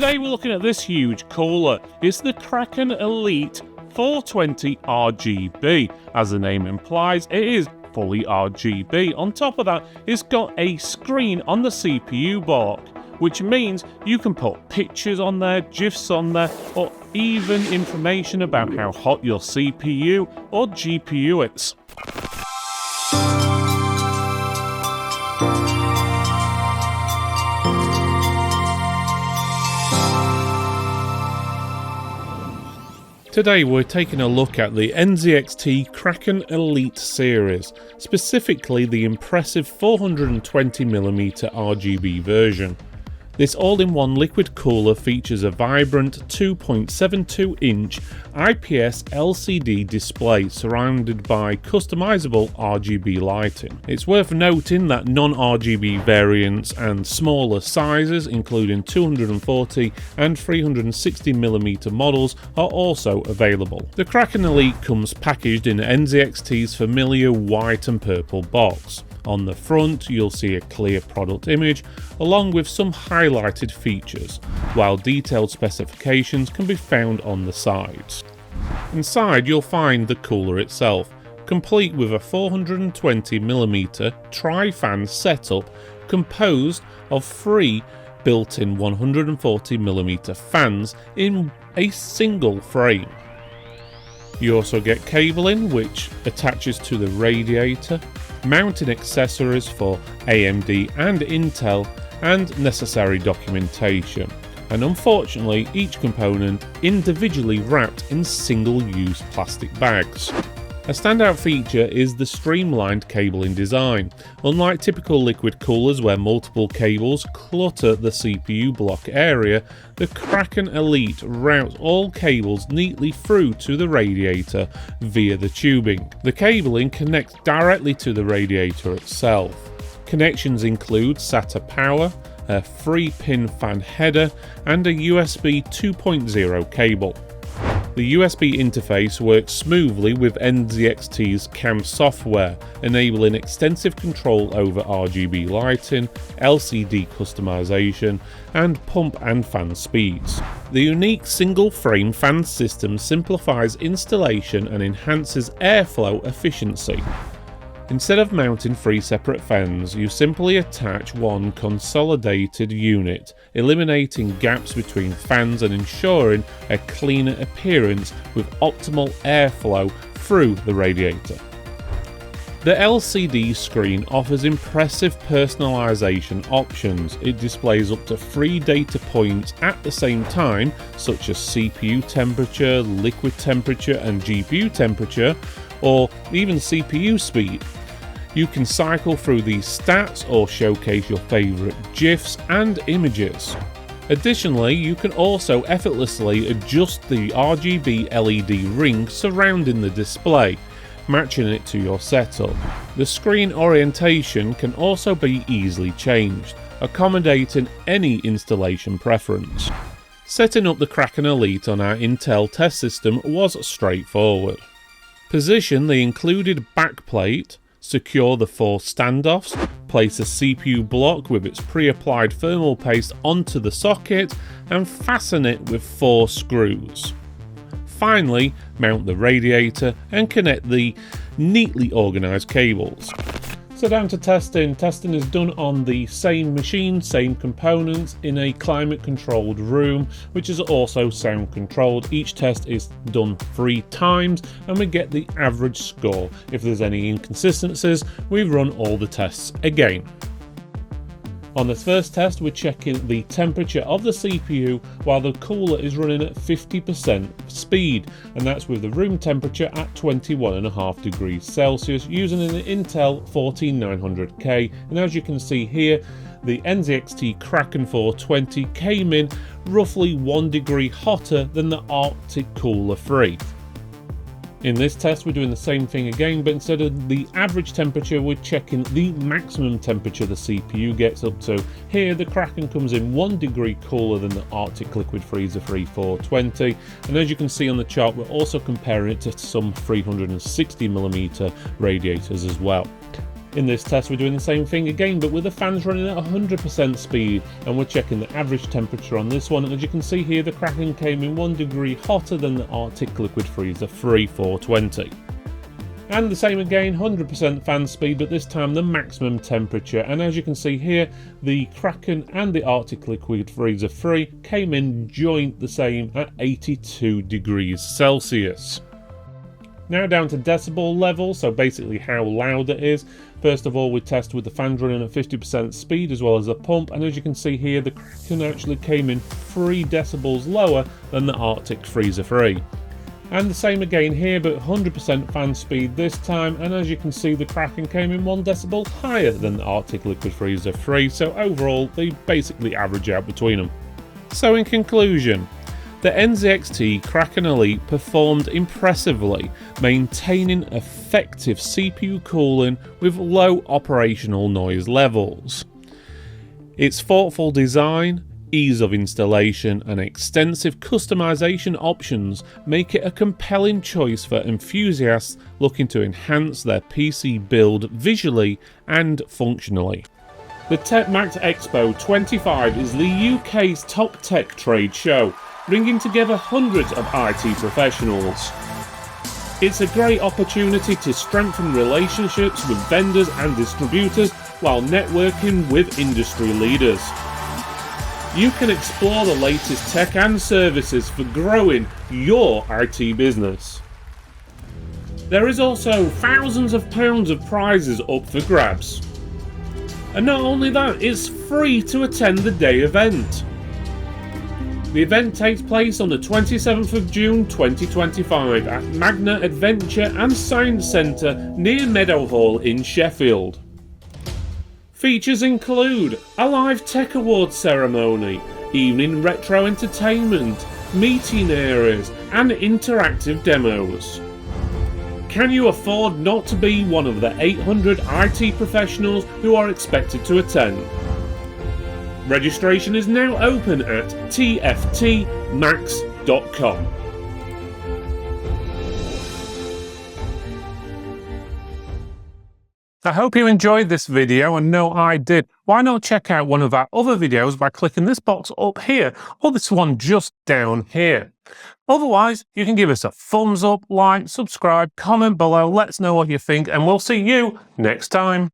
Today we're looking at this huge cooler. It's the Kraken Elite 420 RGB. As the name implies, it is fully RGB. On top of that, it's got a screen on the CPU block, which means you can put pictures on there, GIFs on there, or even information about how hot your CPU or GPU is. Today we're taking a look at the NZXT Kraken Elite series, specifically the impressive 420mm RGB version. This all-in-one liquid cooler features a vibrant 2.72-inch IPS LCD display surrounded by customisable RGB lighting. It's worth noting that non-RGB variants and smaller sizes, including 240 and 360mm models, are also available. The Kraken Elite comes packaged in NZXT's familiar white and purple box. On the front, you'll see a clear product image, along with some highlighted features, while detailed specifications can be found on the sides. Inside, you'll find the cooler itself, complete with a 420mm tri-fan setup composed of 3 built-in 140mm fans in a single frame. You also get cabling, which attaches to the radiator, mounting accessories for AMD and Intel, and necessary documentation, and unfortunately each component individually wrapped in single-use plastic bags. A standout feature is the streamlined cabling design. Unlike typical liquid coolers where multiple cables clutter the CPU block area, the Kraken Elite routes all cables neatly through to the radiator via the tubing. The cabling connects directly to the radiator itself. Connections include SATA power, a 3-pin fan header, and a USB 2.0 cable. The USB interface works smoothly with NZXT's CAM software, enabling extensive control over RGB lighting, LCD customization, and pump and fan speeds. The unique single-frame fan system simplifies installation and enhances airflow efficiency. Instead of mounting 3 separate fans, you simply attach one consolidated unit, eliminating gaps between fans and ensuring a cleaner appearance with optimal airflow through the radiator. The LCD screen offers impressive personalization options. It displays up to 3 data points at the same time, such as CPU temperature, liquid temperature, and GPU temperature, or even CPU speed. You can cycle through these stats or showcase your favourite GIFs and images. Additionally, you can also effortlessly adjust the RGB LED ring surrounding the display, matching it to your setup. The screen orientation can also be easily changed, accommodating any installation preference. Setting up the Kraken Elite on our Intel test system was straightforward. Position the included backplate, secure the 4 standoffs, place a CPU block with its pre-applied thermal paste onto the socket, and fasten it with 4 screws. Finally, mount the radiator and connect the neatly organised cables. So down to testing. Testing is done on the same machine, same components, in a climate controlled room, which is also sound controlled. Each test is done 3 times and we get the average score. If there's any inconsistencies, we run all the tests again. On this first test, we're checking the temperature of the CPU while the cooler is running at 50% speed, and that's with the room temperature at 21.5 degrees Celsius using an Intel 14900K. And as you can see here, the NZXT Kraken 420 came in roughly 1 degree hotter than the Arctic Cooler 3. In this test we're doing the same thing again, but instead of the average temperature we're checking the maximum temperature the CPU gets up to. Here the Kraken comes in 1 degree cooler than the Arctic Liquid Freezer 420, and as you can see on the chart we're also comparing it to some 360mm radiators as well. In this test we're doing the same thing again, but with the fans running at 100% speed, and we're checking the average temperature on this one, and as you can see here the Kraken came in 1 degree hotter than the Arctic Liquid Freezer 420. And the same again, 100% fan speed, but this time the maximum temperature, and as you can see here the Kraken and the Arctic Liquid Freezer 3 came in joint the same at 82 degrees Celsius. Now down to decibel level, so basically how loud it is. First of all we test with the fans running at 50% speed as well as the pump, and as you can see here the Kraken actually came in 3 decibels lower than the Arctic Freezer 3. And the same again here, but 100% fan speed this time, and as you can see the Kraken came in 1 decibel higher than the Arctic Liquid Freezer 3, so overall they basically average out between them. So in conclusion, the NZXT Kraken Elite performed impressively, maintaining effective CPU cooling with low operational noise levels. Its thoughtful design, ease of installation and extensive customization options make it a compelling choice for enthusiasts looking to enhance their PC build visually and functionally. The MAX Expo 25 is the UK's top tech trade show, bringing together hundreds of IT professionals. It's a great opportunity to strengthen relationships with vendors and distributors while networking with industry leaders. You can explore the latest tech and services for growing your IT business. There is also thousands of pounds of prizes up for grabs. And not only that, it's free to attend the day event. The event takes place on the 27th of June 2025 at Magna Adventure and Science Centre near Meadowhall in Sheffield. Features include a live tech awards ceremony, evening retro entertainment, meeting areas and interactive demos. Can you afford not to be one of the 800 IT professionals who are expected to attend? Registration is now open at tftmax.com. I hope you enjoyed this video, and no, I did. Why not check out one of our other videos by clicking this box up here, or this one just down here. Otherwise, you can give us a thumbs up, like, subscribe, comment below, let us know what you think, and we'll see you next time.